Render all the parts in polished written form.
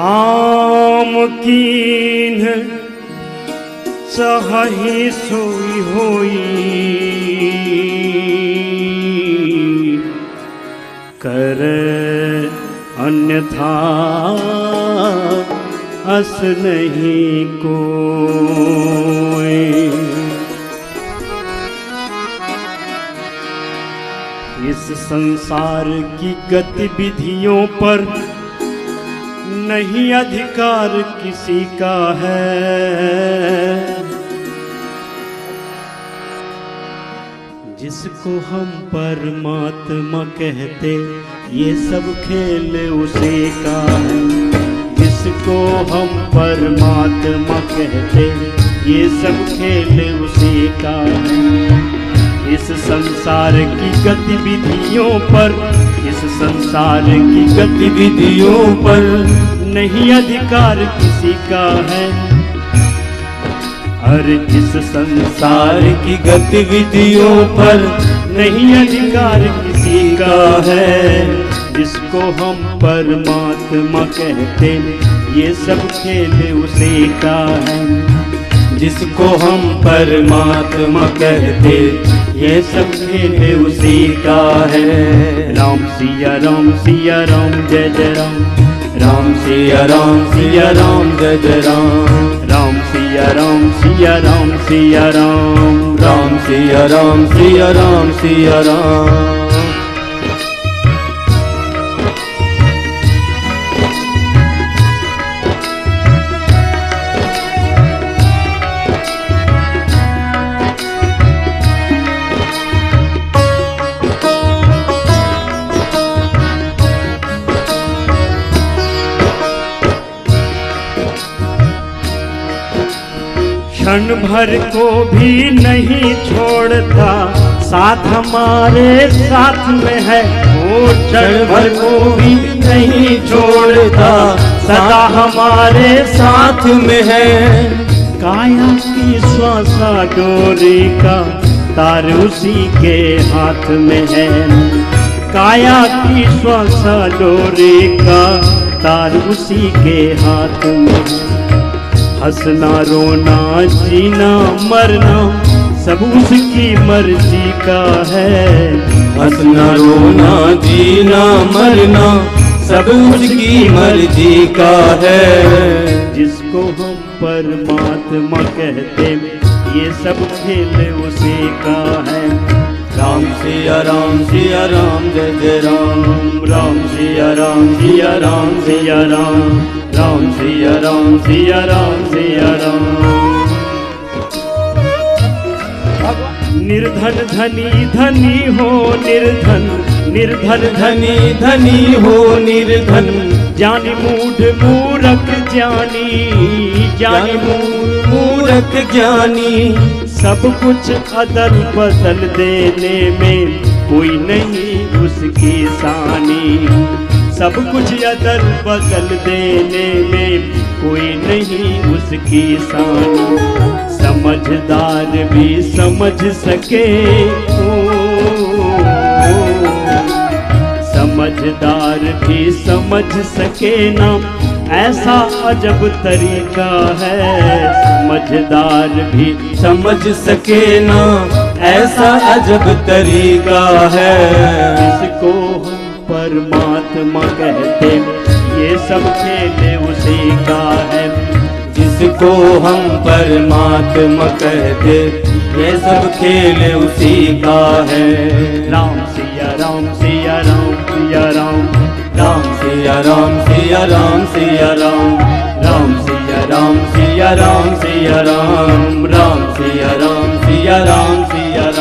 राम कीन्ह चाहि सोई होई, कर अन्यथा अस नहीं कोई। इस संसार की गतिविधियों पर नहीं अधिकार किसी का है। जिसको हम परमात्मा कहते ये सब खेल उसी का है। जिसको हम परमात्मा कहते ये सब खेल उसी का है। इस संसार की गतिविधियों पर, इस संसार की गतिविधियों पर नहीं अधिकार किसी का है। अरे इस संसार की गतिविधियों पर नहीं अधिकार किसी का है। जिसको हम परमात्मा कहते ये सब खेल उसी का है। जिसको हम परमात्मा कहते ये सब खेल उसी का है। राम सिया राम जय जय राम। राम सिया राम जय जय राम। राम सिया राम सिया राम। राम सिया राम सिया राम। क्षण भर को भी नहीं छोड़ता, साथ हमारे साथ में है। वो क्षण भर को भी नहीं छोड़ता, सदा हमारे साथ में है। काया की श्वासा डोरी का तार उसी के हाथ में है। काया की श्वासा डोरी का तार उसी के हाथ में है। हंसना रोना जीना मरना सब उसकी मर्जी का है। हंसना रोना जीना मरना सब उसकी मर्जी का है। जिसको हम परमात्मा कहते ये सब खेल उसी का है। राम सिया राम जय जय राम। राम सिया राम सिया राम। राम सिया राम सिया राम। निर्धन धनी धनी हो निर्धन, निर्धन धनी धनी हो निर्धन। ज्ञानी मूढ़ मूरख ज्ञानी, ज्ञानी मूरख ज्ञानी। सब कुछ अदल बदल देने में कोई नहीं उसकी सानी। सब कुछ अदल बदल देने में कोई नहीं उसकी सानी। समझदार भी समझ सके समझदार भी समझ सके ना, ऐसा अजब तरीका है। समझदार भी समझ सके ना, ऐसा अजब तरीका है। जिसको हम परमात्मा कहते ये सब खेल उसी का है। जिसको हम परमात्मा कहते ये सब खेल उसी का है। राम सिया राम सिया राम सिया राम। राम सिया राम सिया राम सिया राम। राम सिया राम सिया राम सिया राम। राम सिया राम सिया राम सिया राम।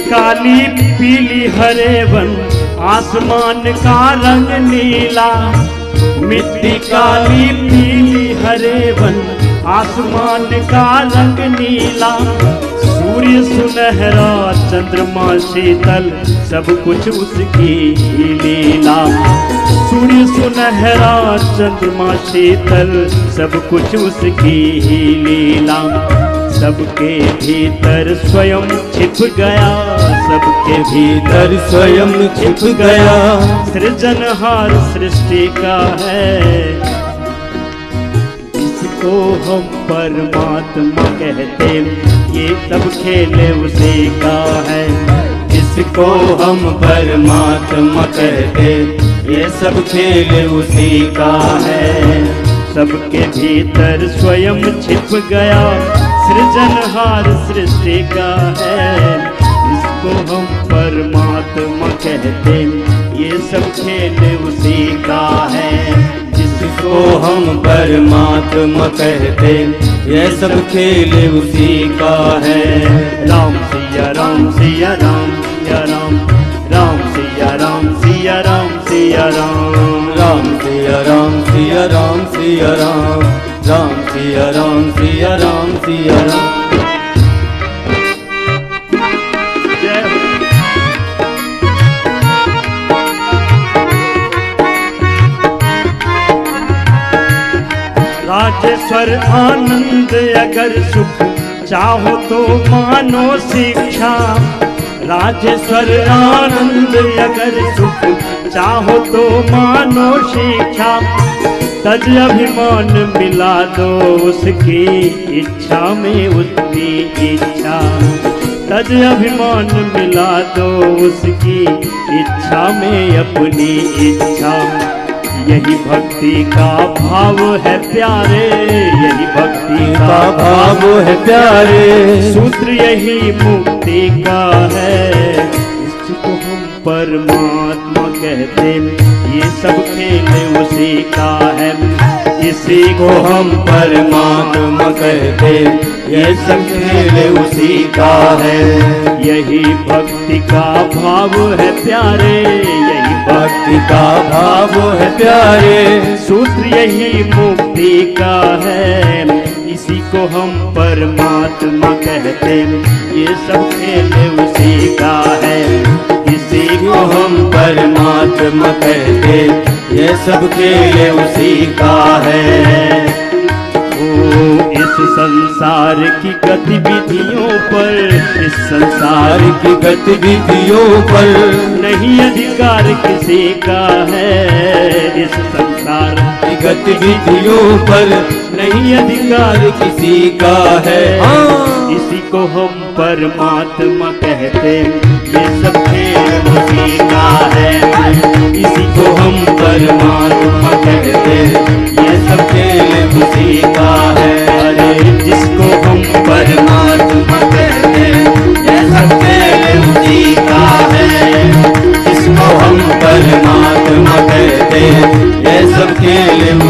काली पीली हरे वन आसमान का रंग नीला। मिट्टी काली पीली हरे वन आसमान का रंग नीला, सूर्य सुनहरा, चंद्रमा शीतल, सब कुछ उसकी ही लीला। सूर्य सुनहरा, चंद्रमा शीतल, सब कुछ उसकी ही लीला। सबके भीतर स्वयं छिप गया, सबके भीतर स्वयं छिप गया। सृजनहार सृष्टि का है, जिसको हम परमात्मा कहते, ये सब खेल उसी का है। जिसको हम परमात्मा कहते, ये सब खेल उसी का है। सबके भीतर स्वयं छिप गया, सृजनहार सृष्टि का है। जिसको हम परमात्मा कहते, ये सब खेल उसी का है। जिसको हम परमात्मा कहते, ये सब खेल उसी का है। राम सिया राम सिया राम सिया राम, राम सिया राम सिया राम सिया राम, राम सिया राम सिया राम सिया राम, राम सिया राम सिया राम सिया राम। राजेश्वर आनंद अगर सुख चाहो तो मानो शिक्षा। राजेश्वर आनंद अगर सुख चाहो तो मानो शिक्षा। तज अभिमान मिला दो उसकी इच्छा में उसकी इच्छा। तज अभिमान मिला दो उसकी इच्छा में अपनी इच्छा। यही भक्ति का भाव है प्यारे, यही भक्ति का भाव है प्यारे। सूत्र यही मुक्ति का है, इसको हम परमात्मा कहते, ये सब खेल उसी का है। इसी को हम परमात्मा कहते, ये सब खेल उसी का है। यही भक्ति का भाव है प्यारे, यही भक्ति का भाव है प्यारे। सूत्र यही मुक्ति का है, इसी को हम परमात्मा कहते, ये सब खेल उसी का है। इसी को हम परमात्मा कहते, ये सब खेल उसी का है। इस संसार की गतिविधियों पर, इस संसार की गतिविधियों पर नहीं अधिकार किसी का है। इस संसार की गतिविधियों पर नहीं अधिकार किसी का है। इसी को हम परमात्मा कहते, ये सब खेल उसी का है। इसी को हम परमात्मा कहते, ये सब खेल उसी का है। अरे जिसको हम परमात्मा कहते, ये सब खेल उसी का है। जिसको हम परमात्मा कहते, ये सब खेल